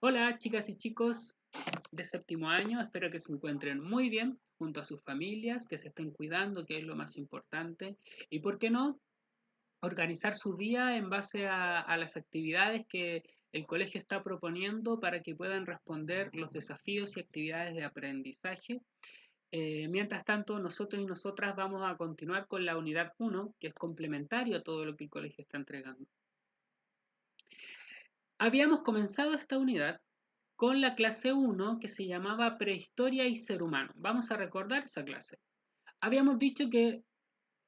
Hola chicas y chicos de séptimo año, espero que se encuentren muy bien junto a sus familias, que se estén cuidando, que es lo más importante, y por qué no, organizar su día en base a las actividades que el colegio está proponiendo para que puedan responder los desafíos y actividades de aprendizaje. Mientras tanto, nosotros y nosotras vamos a continuar con la unidad uno, que es complementario a todo lo que el colegio está entregando. Habíamos comenzado esta unidad con la clase uno que se llamaba Prehistoria y Ser Humano. Vamos a recordar esa clase. Habíamos dicho que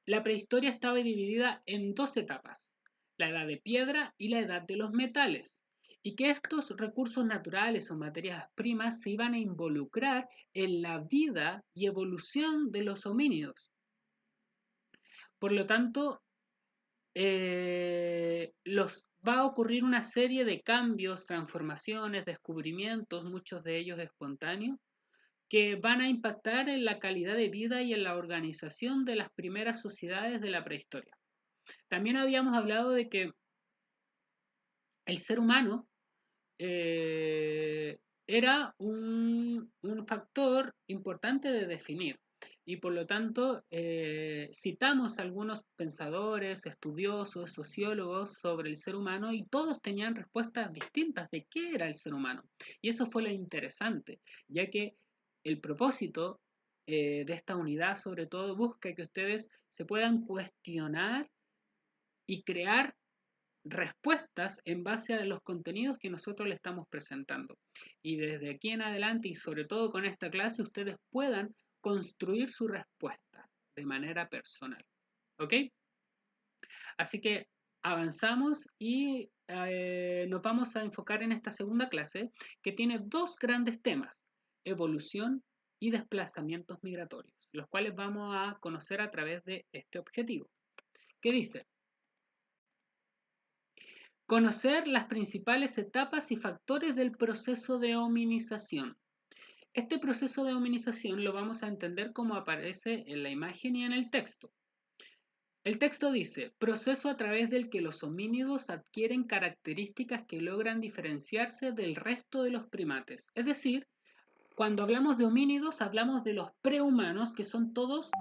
la prehistoria estaba dividida en dos etapas, la edad de piedra y la edad de los metales, y que estos recursos naturales o materias primas se iban a involucrar en la vida y evolución de los homínidos. Por lo tanto, va a ocurrir una serie de cambios, transformaciones, descubrimientos, muchos de ellos espontáneos, que van a impactar en la calidad de vida y en la organización de las primeras sociedades de la prehistoria. También habíamos hablado de que el ser humano era un factor importante de definir y por lo tanto citamos a algunos pensadores, estudiosos, sociólogos sobre el ser humano y todos tenían respuestas distintas de qué era el ser humano. Y eso fue lo interesante, ya que el propósito de esta unidad sobre todo busca que ustedes se puedan cuestionar y crear respuestas en base a los contenidos que nosotros le estamos presentando. Y desde aquí en adelante y sobre todo con esta clase ustedes puedan construir su respuesta de manera personal. ¿Ok? Así que avanzamos y nos vamos a enfocar en esta segunda clase que tiene dos grandes temas, evolución y desplazamientos migratorios, los cuales vamos a conocer a través de este objetivo. ¿Qué dice? Conocer las principales etapas y factores del proceso de hominización. Este proceso de hominización lo vamos a entender como aparece en la imagen y en el texto. El texto dice, proceso a través del que los homínidos adquieren características que logran diferenciarse del resto de los primates. Es decir, cuando hablamos de homínidos hablamos de los prehumanos, que son todos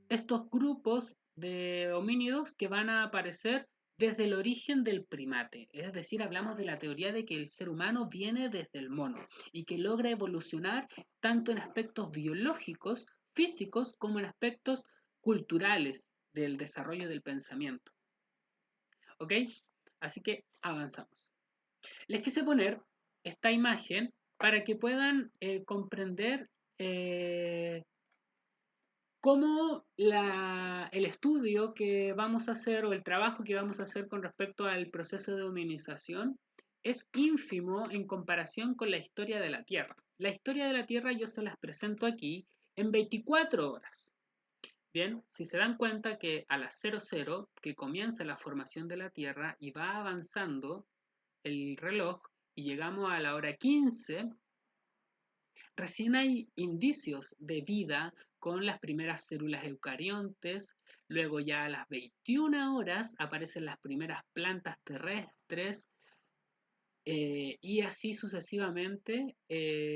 estos grupos de homínidos que van a aparecer desde el origen del primate. Es decir, hablamos de la teoría de que el ser humano viene desde el mono y que logra evolucionar tanto en aspectos biológicos, físicos, como en aspectos culturales del desarrollo del pensamiento. ¿Ok? Así que avanzamos. Les quise poner esta imagen para que puedan comprender cómo el estudio que vamos a hacer o el trabajo que vamos a hacer con respecto al proceso de humanización es ínfimo en comparación con la historia de la Tierra. La historia de la Tierra yo se las presento aquí en 24 horas. Bien, si se dan cuenta que a las 00 que comienza la formación de la Tierra y va avanzando el reloj y llegamos a la hora 15, recién hay indicios de vida con las primeras células eucariontes, luego ya a las 21 horas aparecen las primeras plantas terrestres y así sucesivamente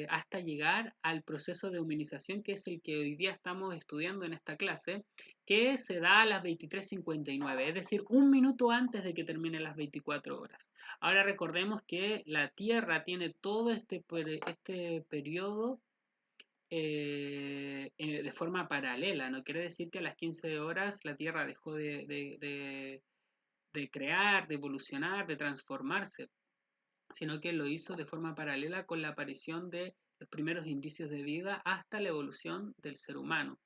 hasta llegar al proceso de humanización que es el que hoy día estamos estudiando en esta clase, que se da a las 23:59, es decir, un minuto antes de que terminen las 24 horas. Ahora recordemos que la Tierra tiene todo este periodo de forma paralela. No quiere decir que a las 15 horas la Tierra dejó de crear, de evolucionar, de transformarse, sino que lo hizo de forma paralela con la aparición de los primeros indicios de vida hasta la evolución del ser humano,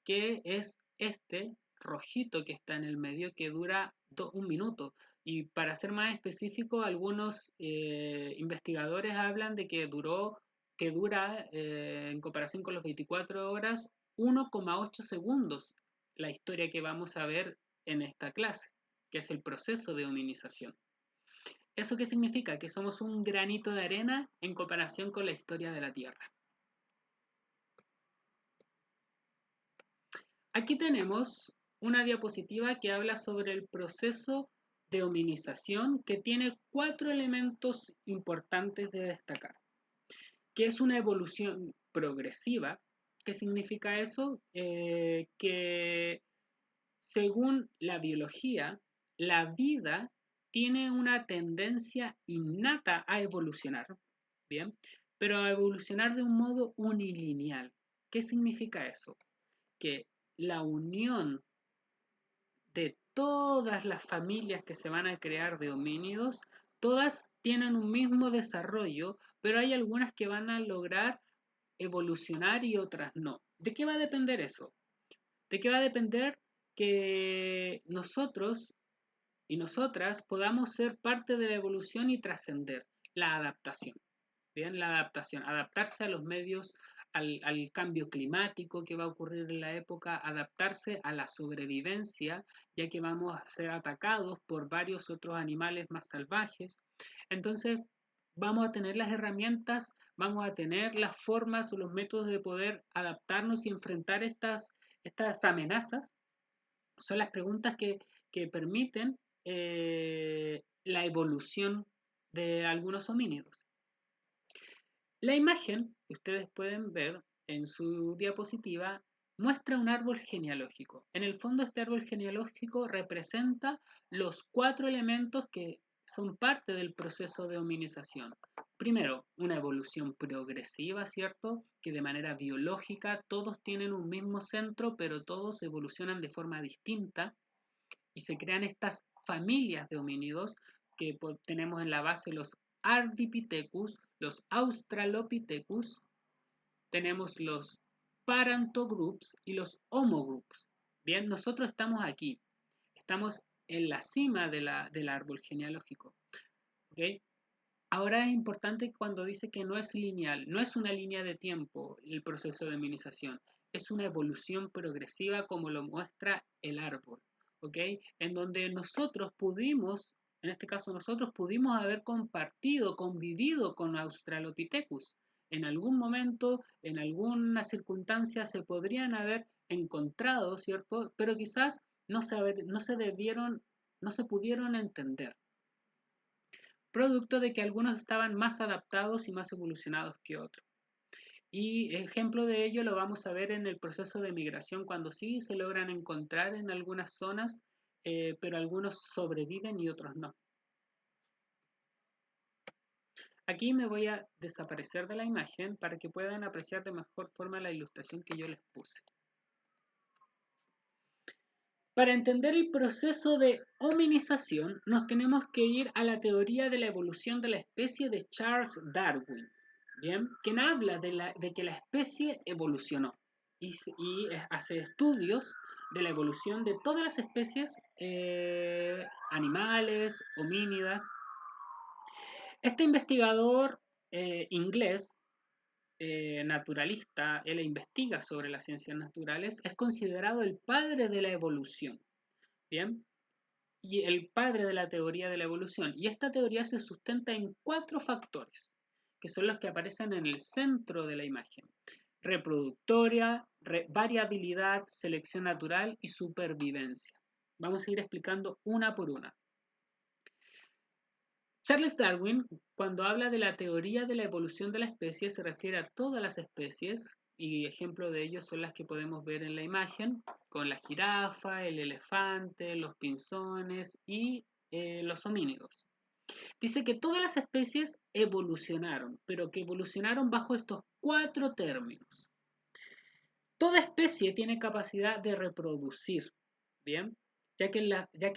que es este rojito que está en el medio que dura un minuto. Y para ser más específico, algunos investigadores hablan de que dura en comparación con los 24 horas 1,8 segundos la historia que vamos a ver en esta clase, que es el proceso de hominización. ¿Eso qué significa? Que somos un granito de arena en comparación con la historia de la Tierra. Aquí tenemos una diapositiva que habla sobre el proceso de hominización que tiene 4 elementos importantes de destacar, que es una evolución progresiva. ¿Qué significa eso? Que según la biología, la vida tiene una tendencia innata a evolucionar, ¿bien? Pero a evolucionar de un modo unilineal. ¿Qué significa eso? Que la unión de todas las familias que se van a crear de homínidos, todas tienen un mismo desarrollo, pero hay algunas que van a lograr evolucionar y otras no. ¿De qué va a depender eso? ¿De qué va a depender que nosotros y nosotras podamos ser parte de la evolución y trascender la adaptación? Bien, la adaptación, adaptarse a los medios, al cambio climático que va a ocurrir en la época, adaptarse a la sobrevivencia, ya que vamos a ser atacados por varios otros animales más salvajes. Entonces, vamos a tener las herramientas, vamos a tener las formas o los métodos de poder adaptarnos y enfrentar estas amenazas. Son las preguntas que permiten la evolución de algunos homínidos. La imagen que ustedes pueden ver en su diapositiva muestra un árbol genealógico. En el fondo, este árbol genealógico representa los 4 elementos que son parte del proceso de hominización. Primero, una evolución progresiva, ¿cierto? Que de manera biológica todos tienen un mismo centro, pero todos evolucionan de forma distinta y se crean estas familias de homínidos que tenemos en la base los Ardipithecus, los Australopithecus, tenemos los Parantogroups y los Homogroups. Bien, nosotros estamos aquí, estamos en la cima del árbol genealógico. ¿Okay? Ahora es importante cuando dice que no es lineal, no es una línea de tiempo el proceso de hominización, es una evolución progresiva como lo muestra el árbol, ¿ok? En donde nosotros pudimos, en este caso nosotros pudimos haber compartido, convivido con Australopithecus. En algún momento, en alguna circunstancia se podrían haber encontrado, ¿cierto? Pero quizás no se debieron, no se pudieron entender, producto de que algunos estaban más adaptados y más evolucionados que otros. Y ejemplo de ello lo vamos a ver en el proceso de migración, cuando sí se logran encontrar en algunas zonas, pero algunos sobreviven y otros no. Aquí me voy a desaparecer de la imagen para que puedan apreciar de mejor forma la ilustración que yo les puse. Para entender el proceso de hominización, nos tenemos que ir a la teoría de la evolución de la especie de Charles Darwin, ¿bien? Quien habla de que la especie evolucionó y hace estudios de la evolución de todas las especies animales, homínidas. Este investigador inglés, naturalista, él investiga sobre las ciencias naturales, es considerado el padre de la evolución. Bien, y el padre de la teoría de la evolución. Y esta teoría se sustenta en 4 factores, que son los que aparecen en el centro de la imagen: reproductoria, variabilidad, selección natural y supervivencia. Vamos a ir explicando una por una. Charles Darwin, cuando habla de la teoría de la evolución de la especie, se refiere a todas las especies, y ejemplo de ello son las que podemos ver en la imagen, con la jirafa, el elefante, los pinzones y los homínidos. Dice que todas las especies evolucionaron, pero que evolucionaron bajo estos 4 términos. Toda especie tiene capacidad de reproducir, ¿bien? Ya que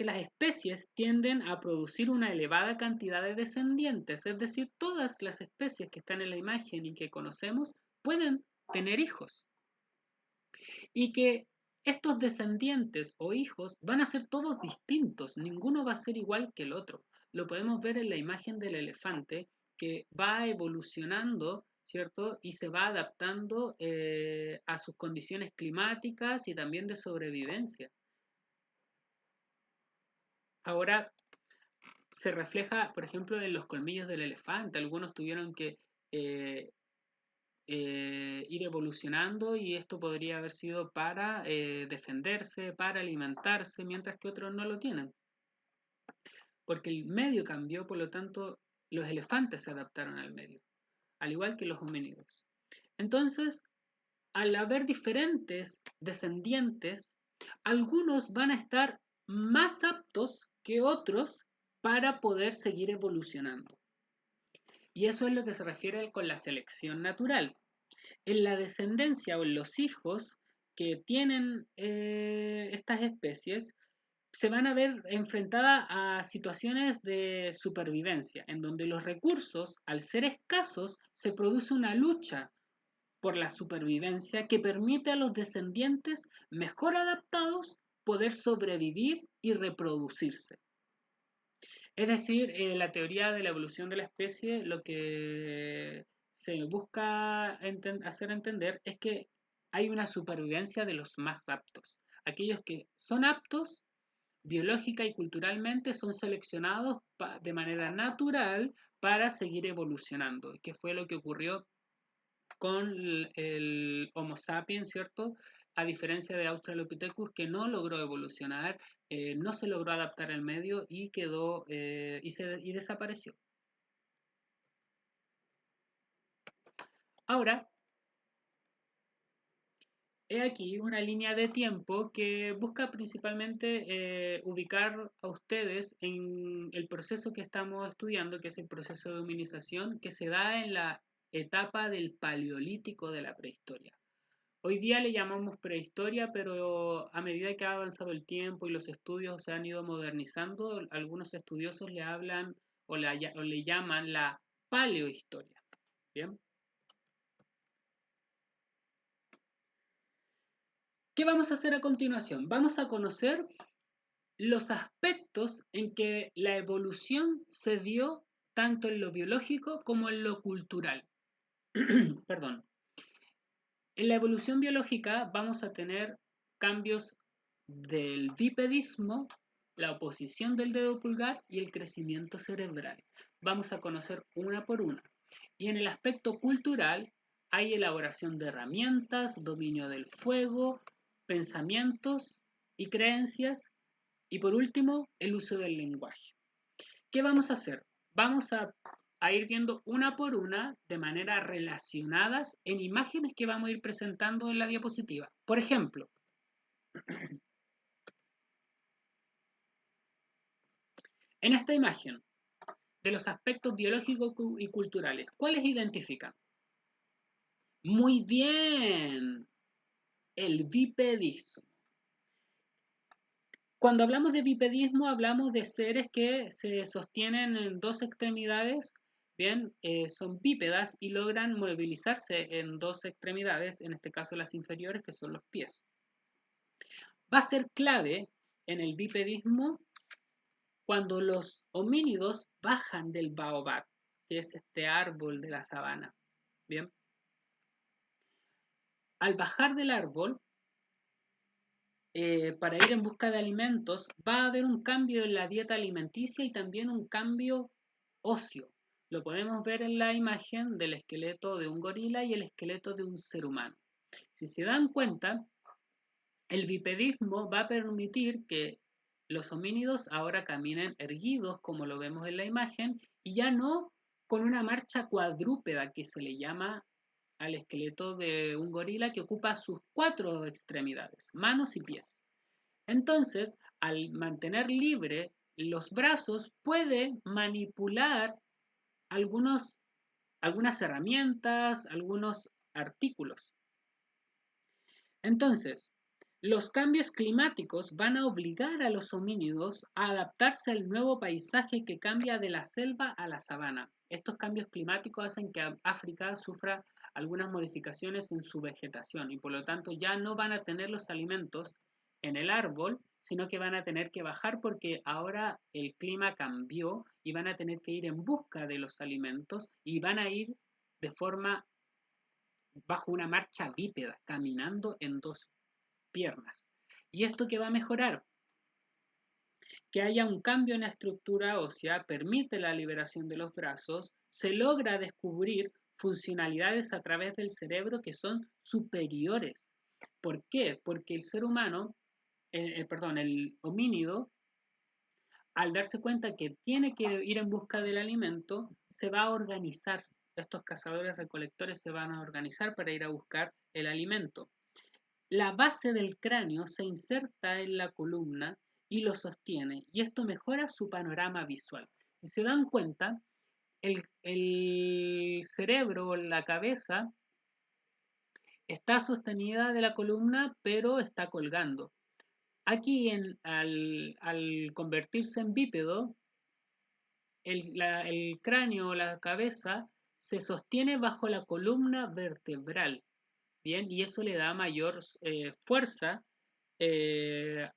las especies tienden a producir una elevada cantidad de descendientes, es decir, todas las especies que están en la imagen y que conocemos pueden tener hijos. Y que estos descendientes o hijos van a ser todos distintos, ninguno va a ser igual que el otro. Lo podemos ver en la imagen del elefante que va evolucionando, ¿cierto? Y se va adaptando a sus condiciones climáticas y también de sobrevivencia. Ahora se refleja, por ejemplo, en los colmillos del elefante. Algunos tuvieron que eh, ir evolucionando y esto podría haber sido para defenderse, para alimentarse, mientras que otros no lo tienen. porque el medio cambió, por lo tanto, los elefantes se adaptaron al medio, al igual que los homínidos. Entonces, al haber diferentes descendientes, algunos van a estar más aptos que otros para poder seguir evolucionando. Y eso es lo que se refiere con la selección natural. En la descendencia o en los hijos que tienen estas especies, se van a ver enfrentadas a situaciones de supervivencia, en donde los recursos, al ser escasos, se produce una lucha por la supervivencia que permite a los descendientes mejor adaptados poder sobrevivir y reproducirse. Es decir, la teoría de la evolución de la especie lo que se busca hacer entender es que hay una supervivencia de los más aptos. Aquellos que son aptos biológica y culturalmente son seleccionados de manera natural para seguir evolucionando, que fue lo que ocurrió con el Homo sapiens, ¿cierto? A diferencia de Australopithecus, que no logró evolucionar, no se logró adaptar al medio y quedó y desapareció. Ahora, he aquí una línea de tiempo que busca principalmente ubicar a ustedes en el proceso que estamos estudiando, que es el proceso de humanización, que se da en la etapa del Paleolítico de la prehistoria. Hoy día le llamamos prehistoria, pero a medida que ha avanzado el tiempo y los estudios se han ido modernizando, algunos estudiosos le hablan o le llaman la paleohistoria. ¿Bien? ¿Qué vamos a hacer a continuación? Vamos a conocer los aspectos en que la evolución se dio tanto en lo biológico como en lo cultural. Perdón. En la evolución biológica vamos a tener cambios del bipedismo, la oposición del dedo pulgar y el crecimiento cerebral. Vamos a conocer una por una. Y en el aspecto cultural hay elaboración de herramientas, dominio del fuego, pensamientos y creencias. Y por último, el uso del lenguaje. ¿Qué vamos a hacer? Vamos a ir viendo una por una de manera relacionadas en imágenes que vamos a ir presentando en la diapositiva. Por ejemplo, en esta imagen de los aspectos biológicos y culturales, ¿cuáles identifican? Muy bien, el bipedismo. Cuando hablamos de bipedismo, hablamos de seres que se sostienen en dos extremidades, bien, son bípedas y logran movilizarse en dos extremidades, en este caso las inferiores, que son los pies. Va a ser clave en el bipedismo cuando los homínidos bajan del baobab, que es este árbol de la sabana. Bien, al bajar del árbol, para ir en busca de alimentos, va a haber un cambio en la dieta alimenticia y también un cambio óseo. Lo podemos ver en la imagen del esqueleto de un gorila y el esqueleto de un ser humano. Si se dan cuenta, el bipedismo va a permitir que los homínidos ahora caminen erguidos, como lo vemos en la imagen, y ya no con una marcha cuadrúpeda que se le llama al esqueleto de un gorila que ocupa sus cuatro extremidades, manos y pies. Entonces, al mantener libre los brazos, puede manipular algunas herramientas, algunos artículos. Entonces, los cambios climáticos van a obligar a los homínidos a adaptarse al nuevo paisaje que cambia de la selva a la sabana. Estos cambios climáticos hacen que África sufra algunas modificaciones en su vegetación y por lo tanto ya no van a tener los alimentos en el árbol, sino que van a tener que bajar porque ahora el clima cambió y van a tener que ir en busca de los alimentos y van a ir de forma bajo una marcha bípeda, caminando en dos piernas. ¿Y esto qué va a mejorar? Que haya un cambio en la estructura ósea, permite la liberación de los brazos, se logra descubrir funcionalidades a través del cerebro que son superiores. ¿Por qué? Porque el ser humano, el homínido, al darse cuenta que tiene que ir en busca del alimento, se va a organizar. Estos cazadores recolectores se van a organizar para ir a buscar el alimento. La base del cráneo se inserta en la columna y lo sostiene, y esto mejora su panorama visual. Si se dan cuenta, el cerebro, la cabeza, está sostenida de la columna, pero está colgando. Aquí, al convertirse en bípedo, el cráneo, la cabeza, se sostiene bajo la columna vertebral, ¿bien? Y eso le da mayor fuerza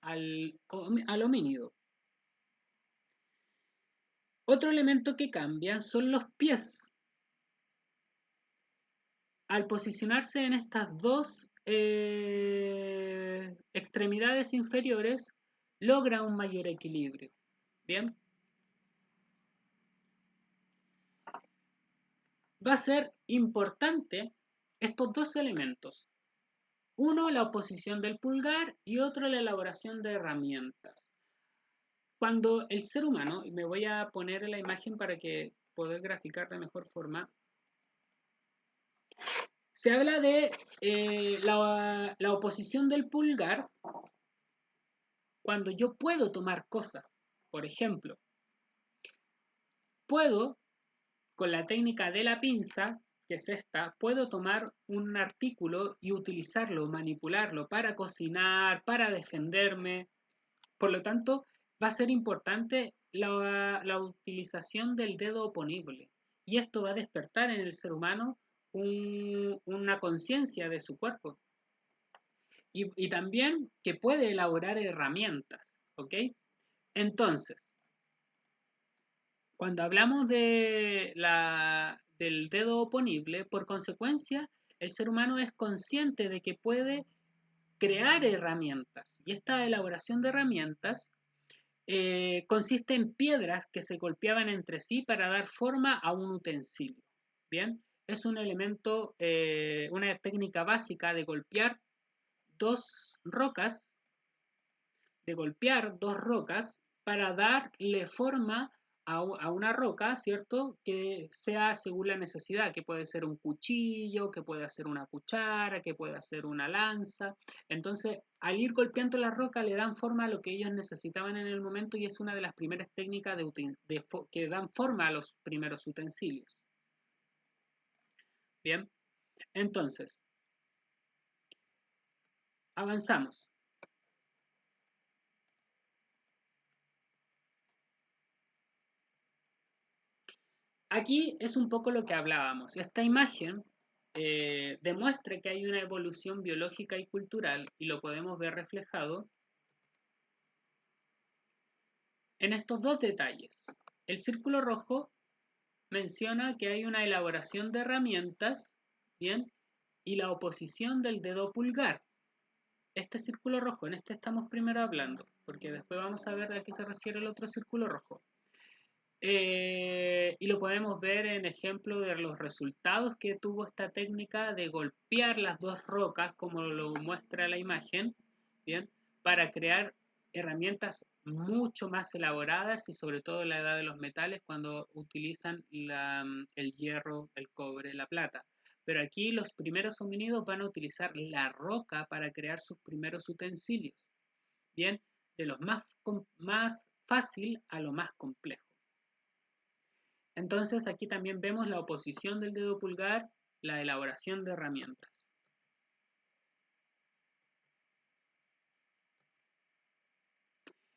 al homínido. Otro elemento que cambia son los pies. Al posicionarse en estas dos extremidades inferiores, logra un mayor equilibrio. Bien, va a ser importante estos dos elementos. Uno, la oposición del pulgar y otro, la elaboración de herramientas. Cuando el ser humano, y me voy a poner la imagen para que poder graficar de mejor forma, se habla de la oposición del pulgar cuando yo puedo tomar cosas. Por ejemplo, puedo, con la técnica de la pinza, que es esta, puedo tomar un artículo y utilizarlo, manipularlo para cocinar, para defenderme. Por lo tanto, va a ser importante la utilización del dedo oponible. Y esto va a despertar en el ser humano una conciencia de su cuerpo. Y también que puede elaborar herramientas, ¿ok? Entonces, cuando hablamos del dedo oponible, por consecuencia, el ser humano es consciente de que puede crear herramientas. Y esta elaboración de herramientas consiste en piedras que se golpeaban entre sí para dar forma a un utensilio. Bien, es un elemento, una técnica básica dos rocas, de golpear dos rocas para darle forma a una roca, ¿cierto? Que sea según la necesidad, que puede ser un cuchillo, que puede ser una cuchara, que puede ser una lanza. Entonces, al ir golpeando la roca, le dan forma a lo que ellos necesitaban en el momento y es una de las primeras técnicas que dan forma a los primeros utensilios. Bien, entonces, avanzamos. Aquí es un poco lo que hablábamos. Esta imagen demuestra que hay una evolución biológica y cultural y lo podemos ver reflejado en estos dos detalles. El círculo rojo menciona que hay una elaboración de herramientas, ¿bien? Y la oposición del dedo pulgar. Este círculo rojo, en este estamos primero hablando, porque después vamos a ver a qué se refiere el otro círculo rojo. Y lo podemos ver en ejemplo de los resultados que tuvo esta técnica de golpear las dos rocas, como lo muestra la imagen, ¿bien? Para crear herramientas mucho más elaboradas y sobre todo en la edad de los metales cuando utilizan el hierro, el cobre, la plata. Pero aquí los primeros homínidos van a utilizar la roca para crear sus primeros utensilios, ¿bien? De lo más fácil a lo más complejo. Entonces aquí también vemos la oposición del dedo pulgar, la elaboración de herramientas.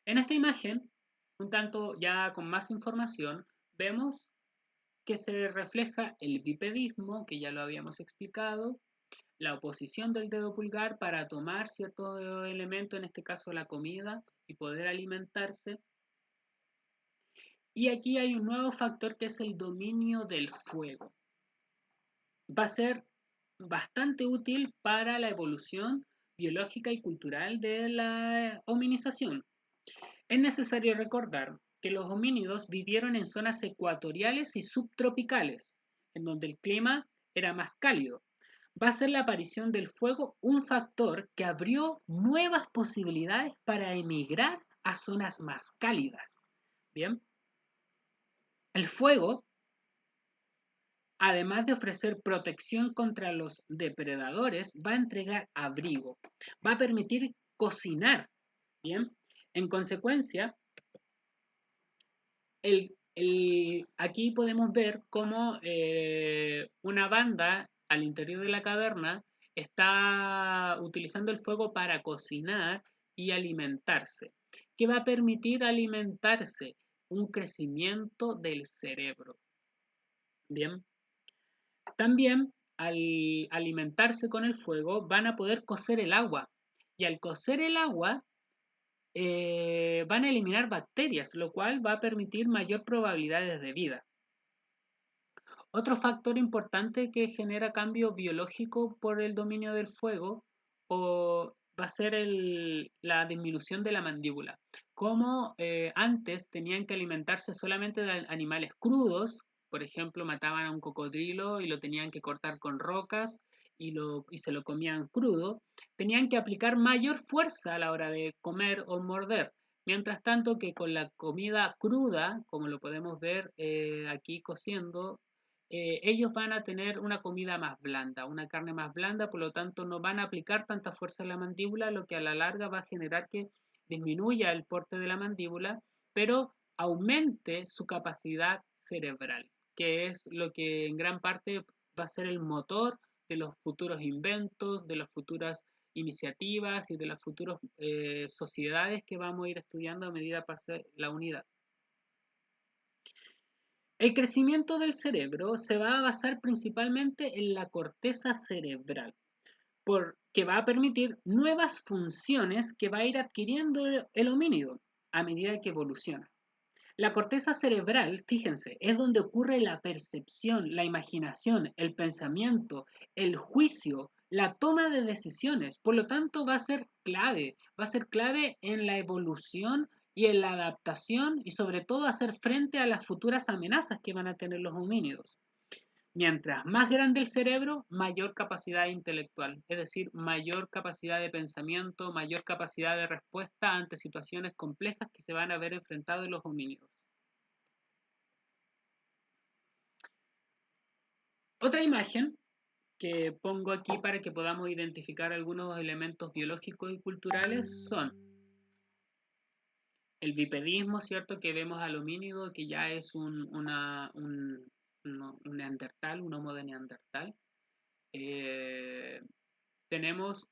En esta imagen, un tanto ya con más información, vemos que se refleja el bipedismo, que ya lo habíamos explicado, la oposición del dedo pulgar para tomar cierto elemento, en este caso la comida, y poder alimentarse. Y aquí hay un nuevo factor que es el dominio del fuego. Va a ser bastante útil para la evolución biológica y cultural de la hominización. Es necesario recordar que los homínidos vivieron en zonas ecuatoriales y subtropicales, en donde el clima era más cálido. Va a ser la aparición del fuego un factor que abrió nuevas posibilidades para emigrar a zonas más cálidas. Bien, el fuego, además de ofrecer protección contra los depredadores, va a entregar abrigo, va a permitir cocinar. Bien, en consecuencia, aquí podemos ver cómo una banda al interior de la caverna está utilizando el fuego para cocinar y alimentarse. ¿Qué va a permitir alimentarse? Un crecimiento del cerebro. Bien, también al alimentarse con el fuego van a poder cocer el agua. Y al cocer el agua van a eliminar bacterias, lo cual va a permitir mayor probabilidades de vida. Otro factor importante que genera cambio biológico por el dominio del fuego va a ser la disminución de la mandíbula. Como antes tenían que alimentarse solamente de animales crudos, por ejemplo, mataban a un cocodrilo y lo tenían que cortar con rocas y se lo comían crudo, tenían que aplicar mayor fuerza a la hora de comer o morder. Mientras tanto que con la comida cruda, como lo podemos ver aquí cociendo, ellos van a tener una comida más blanda, una carne más blanda, por lo tanto no van a aplicar tanta fuerza en la mandíbula, lo que a la larga va a generar que disminuya el porte de la mandíbula, pero aumente su capacidad cerebral, que es lo que en gran parte va a ser el motor de los futuros inventos, de las futuras iniciativas y de las futuras sociedades que vamos a ir estudiando a medida que pase la unidad. El crecimiento del cerebro se va a basar principalmente en la corteza cerebral, que va a permitir nuevas funciones que va a ir adquiriendo el homínido a medida que evoluciona. La corteza cerebral, fíjense, es donde ocurre la percepción, la imaginación, el pensamiento, el juicio, la toma de decisiones. Por lo tanto, va a ser clave en la evolución y en la adaptación y sobre todo hacer frente a las futuras amenazas que van a tener los homínidos. Mientras más grande el cerebro, mayor capacidad intelectual, es decir, mayor capacidad de pensamiento, mayor capacidad de respuesta ante situaciones complejas que se van a ver enfrentados los homínidos. Otra imagen que pongo aquí para que podamos identificar algunos elementos biológicos y culturales son el bipedismo, ¿cierto? Que vemos al homínido, que ya es un neandertal, un homo de neandertal. Eh,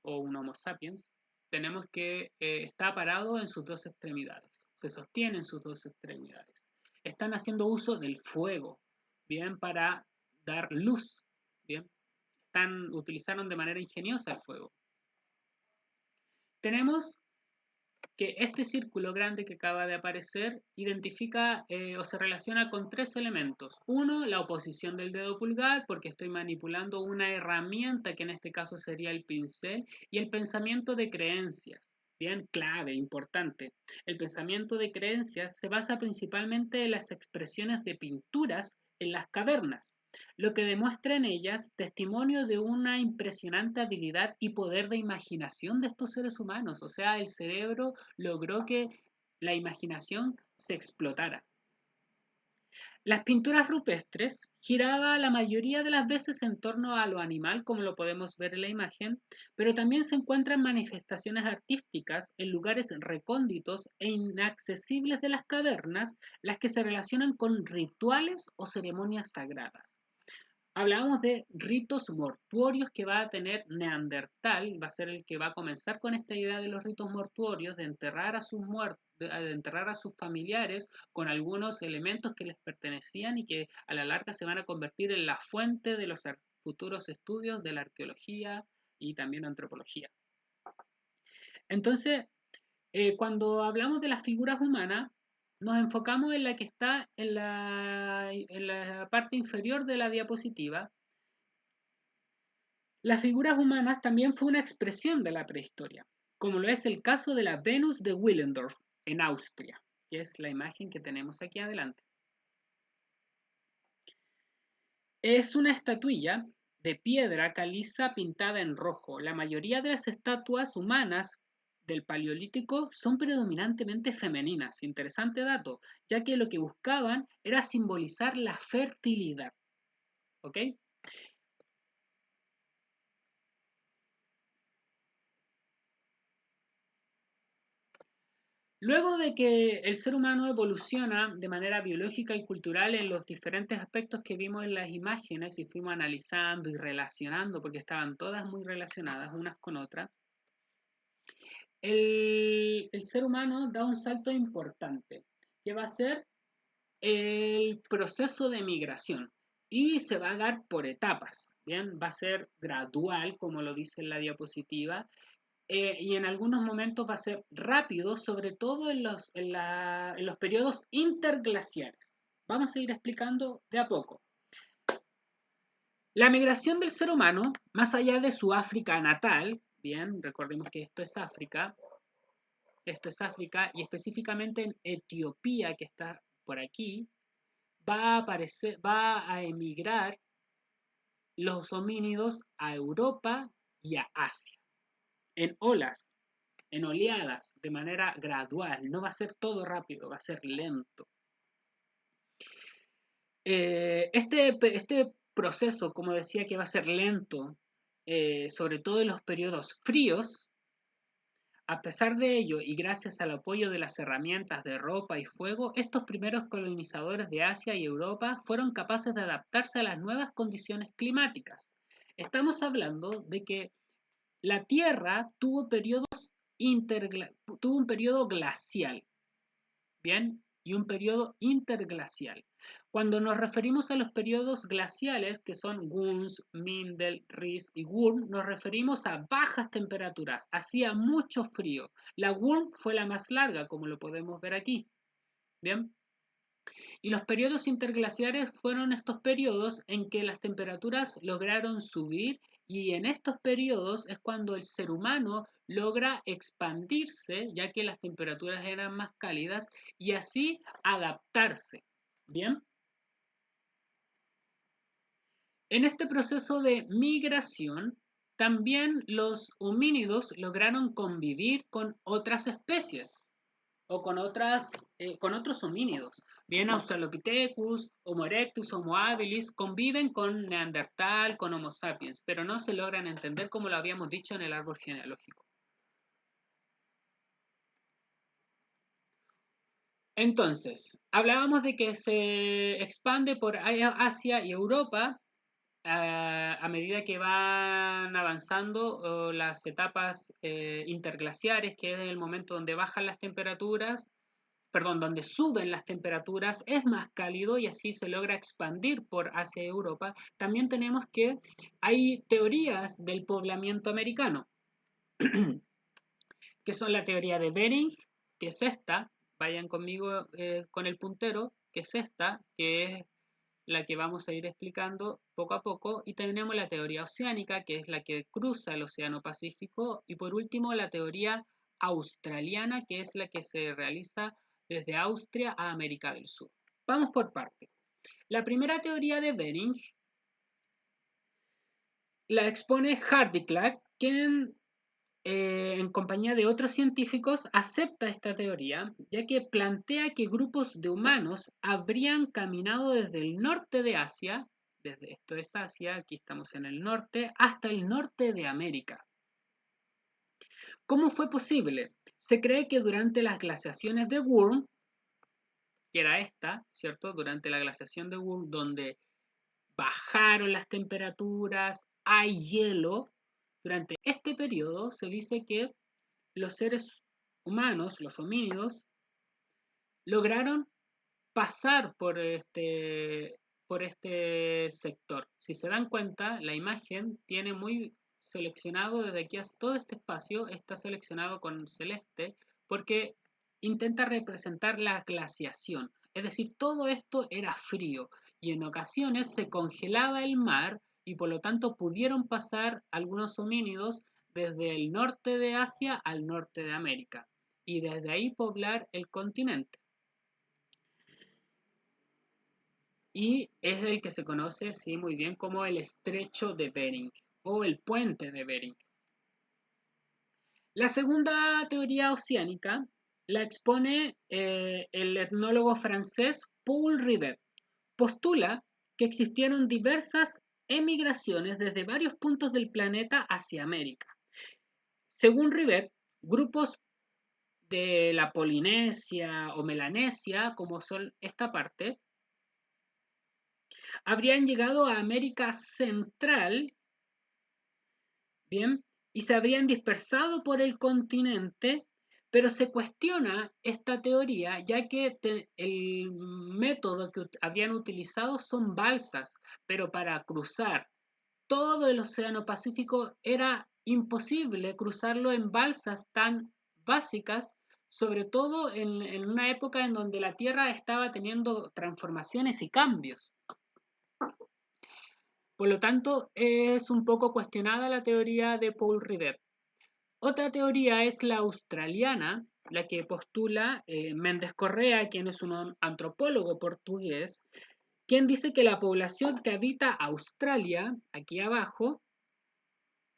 o un homo sapiens, tenemos que está parado en sus dos extremidades, se sostiene en sus dos extremidades. Están haciendo uso del fuego, bien, para dar luz, bien. Utilizaron de manera ingeniosa el fuego. Tenemos que este círculo grande que acaba de aparecer identifica o se relaciona con tres elementos. Uno, la oposición del dedo pulgar, porque estoy manipulando una herramienta que en este caso sería el pincel, y el pensamiento de creencias. Bien, clave, importante. El pensamiento de creencias se basa principalmente en las expresiones de pinturas en las cavernas, lo que demuestra en ellas testimonio de una impresionante habilidad y poder de imaginación de estos seres humanos. O sea, el cerebro logró que la imaginación se explotara. Las pinturas rupestres giraban la mayoría de las veces en torno a lo animal, como lo podemos ver en la imagen, pero también se encuentran manifestaciones artísticas en lugares recónditos e inaccesibles de las cavernas, las que se relacionan con rituales o ceremonias sagradas. Hablábamos de ritos mortuorios que va a tener Neandertal, va a ser el que va a comenzar con esta idea de los ritos mortuorios, de enterrar a sus muertos, de enterrar a sus familiares con algunos elementos que les pertenecían y que a la larga se van a convertir en la fuente de los futuros estudios de la arqueología y también antropología. Entonces, cuando hablamos de las figuras humanas, nos enfocamos en la que está en la parte inferior de la diapositiva. Las figuras humanas también fue una expresión de la prehistoria, como lo es el caso de la Venus de Willendorf en Austria, que es la imagen que tenemos aquí adelante. Es una estatuilla de piedra caliza pintada en rojo. La mayoría de las estatuas humanas del Paleolítico son predominantemente femeninas. Interesante dato, ya que lo que buscaban era simbolizar la fertilidad. ¿Ok? Luego de que el ser humano evoluciona de manera biológica y cultural en los diferentes aspectos que vimos en las imágenes y fuimos analizando y relacionando, porque estaban todas muy relacionadas unas con otras, el ser humano da un salto importante, que va a ser el proceso de migración. Y se va a dar por etapas, ¿bien? Va a ser gradual, como lo dice en la diapositiva, y en algunos momentos va a ser rápido, sobre todo en los periodos interglaciares. Vamos a ir explicando de a poco. La migración del ser humano, más allá de su África natal, bien, recordemos que esto es África, y específicamente en Etiopía, que está por aquí, va a emigrar los homínidos a Europa y a Asia, en olas, en oleadas, de manera gradual. No va a ser todo rápido, va a ser lento. Este proceso, como decía, que va a ser lento, sobre todo en los periodos fríos, a pesar de ello y gracias al apoyo de las herramientas de ropa y fuego, estos primeros colonizadores de Asia y Europa fueron capaces de adaptarse a las nuevas condiciones climáticas. Estamos hablando de que la Tierra tuvo un periodo glacial, ¿bien? Y un periodo interglacial. Cuando nos referimos a los periodos glaciales, que son Gunz, Mindel, Ries y Wurm, nos referimos a bajas temperaturas. Hacía mucho frío. La Wurm fue la más larga, como lo podemos ver aquí. ¿Bien? Y los periodos interglaciares fueron estos periodos en que las temperaturas lograron subir y en estos periodos es cuando el ser humano logra expandirse, ya que las temperaturas eran más cálidas, y así adaptarse. Bien, en este proceso de migración, también los homínidos lograron convivir con otras especies o con otros homínidos. Bien, Australopithecus, Homo erectus, Homo habilis conviven con Neandertal, con Homo sapiens, pero no se logran entender como lo habíamos dicho en el árbol genealógico. Entonces, hablábamos de que se expande por Asia y Europa a medida que van avanzando las etapas interglaciares, que es el momento donde bajan las temperaturas, perdón, donde suben las temperaturas, es más cálido y así se logra expandir por Asia y Europa. También tenemos que hay teorías del poblamiento americano, que son la teoría de Bering, que es esta, vayan conmigo con el puntero, que es esta, que es la que vamos a ir explicando poco a poco, y tenemos la teoría oceánica, que es la que cruza el Océano Pacífico, y por último la teoría australiana, que es la que se realiza desde Austria a América del Sur. Vamos por parte. La primera teoría de Bering la expone Hardy Clark, quien en compañía de otros científicos acepta esta teoría, ya que plantea que grupos de humanos habrían caminado desde el norte de Asia, desde esto es Asia, aquí estamos en el norte, hasta el norte de América. ¿Cómo fue posible? Se cree que durante las glaciaciones de Würm, que era esta, ¿cierto? Durante la glaciación de Würm, donde bajaron las temperaturas, hay hielo, durante este periodo se dice que los seres humanos, los homínidos, lograron pasar por este sector. Si se dan cuenta, la imagen tiene muy seleccionado desde aquí a todo este espacio, está seleccionado con celeste, porque intenta representar la glaciación. Es decir, todo esto era frío y en ocasiones se congelaba el mar y por lo tanto pudieron pasar algunos homínidos desde el norte de Asia al norte de América y desde ahí poblar el continente. Y es el que se conoce, sí, muy bien como el estrecho de Bering o el puente de Bering. La segunda teoría oceánica la expone el etnólogo francés Paul Rivet. Postula que existieron diversas emigraciones desde varios puntos del planeta hacia América. Según Rivet, grupos de la Polinesia o Melanesia, como son esta parte, habrían llegado a América Central, bien, y se habrían dispersado por el continente, pero se cuestiona esta teoría ya que el método que habían utilizado son balsas, pero para cruzar todo el Océano Pacífico era imposible cruzarlo en balsas tan básicas, sobre todo en una época en donde la Tierra estaba teniendo transformaciones y cambios. Por lo tanto, es un poco cuestionada la teoría de Paul Rivet. Otra teoría es la australiana, la que postula Méndez Correa, quien es un antropólogo portugués, quien dice que la población que habita Australia, aquí abajo,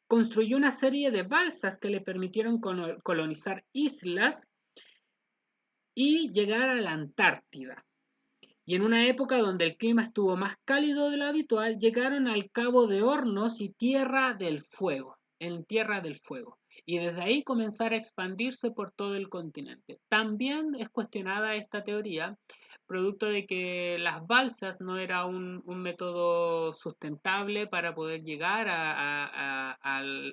construyó una serie de balsas que le permitieron colonizar islas y llegar a la Antártida. Y en una época donde el clima estuvo más cálido de lo habitual, llegaron al Cabo de Hornos y Tierra del Fuego, en Tierra del Fuego. Y desde ahí comenzar a expandirse por todo el continente. También es cuestionada esta teoría, producto de que las balsas no era un método sustentable para poder llegar a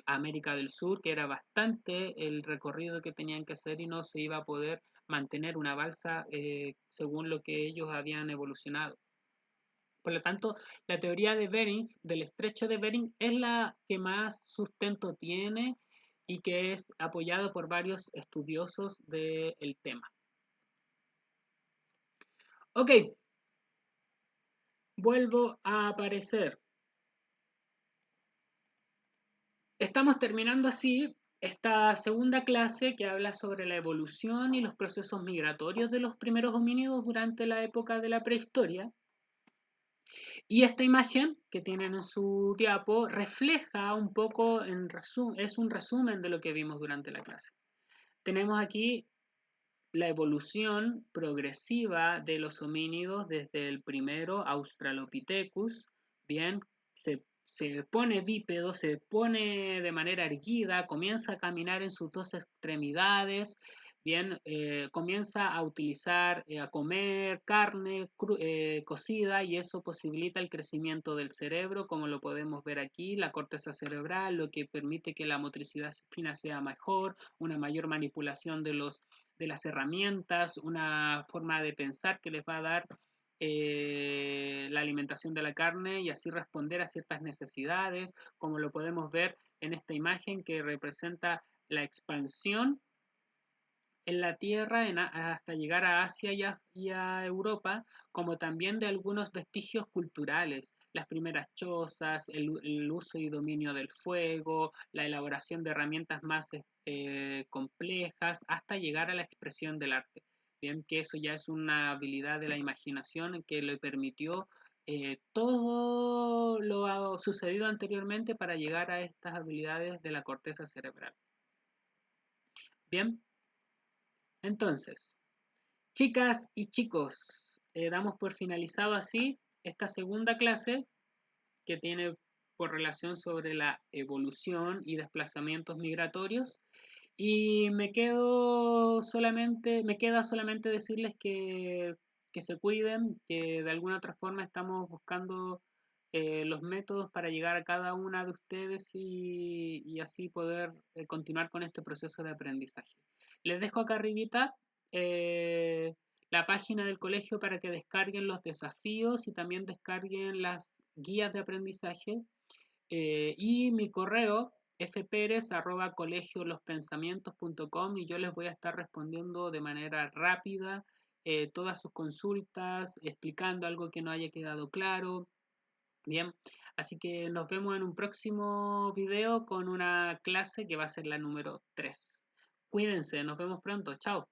América del Sur, que era bastante el recorrido que tenían que hacer y no se iba a poder mantener una balsa según lo que ellos habían evolucionado. Por lo tanto, la teoría de Bering, del estrecho de Bering, es la que más sustento tiene y que es apoyada por varios estudiosos del tema. Ok, vuelvo a aparecer. Estamos terminando así esta segunda clase que habla sobre la evolución y los procesos migratorios de los primeros homínidos durante la época de la prehistoria. Y esta imagen que tienen en su diapo refleja un poco, es un resumen de lo que vimos durante la clase. Tenemos aquí la evolución progresiva de los homínidos desde el primero Australopithecus, bien, se pone bípedo, se pone de manera erguida, comienza a caminar en sus dos extremidades, bien, comienza a utilizar, a comer carne cocida y eso posibilita el crecimiento del cerebro, como lo podemos ver aquí, la corteza cerebral, lo que permite que la motricidad fina sea mejor, una mayor manipulación de las herramientas, una forma de pensar que les va a dar la alimentación de la carne y así responder a ciertas necesidades, como lo podemos ver en esta imagen que representa la expansión en la Tierra hasta llegar a Asia y a Europa, como también de algunos vestigios culturales, las primeras chozas, el uso y dominio del fuego, la elaboración de herramientas más complejas, hasta llegar a la expresión del arte. Bien, que eso ya es una habilidad de la imaginación que le permitió todo lo sucedido anteriormente para llegar a estas habilidades de la corteza cerebral. Bien, entonces, chicas y chicos, damos por finalizado así esta segunda clase que tiene por relación sobre la evolución y desplazamientos migratorios. Y me queda solamente decirles que se cuiden, que de alguna otra forma estamos buscando los métodos para llegar a cada una de ustedes y así poder continuar con este proceso de aprendizaje. Les dejo acá arribita eh, la página del colegio para que descarguen los desafíos y también descarguen las guías de aprendizaje y mi correo fperez@colegiolospensamientos.com y yo les voy a estar respondiendo de manera rápida todas sus consultas, explicando algo que no haya quedado claro. Bien, así que nos vemos en un próximo video con una clase que va a ser la número 3. Cuídense, nos vemos pronto, chao.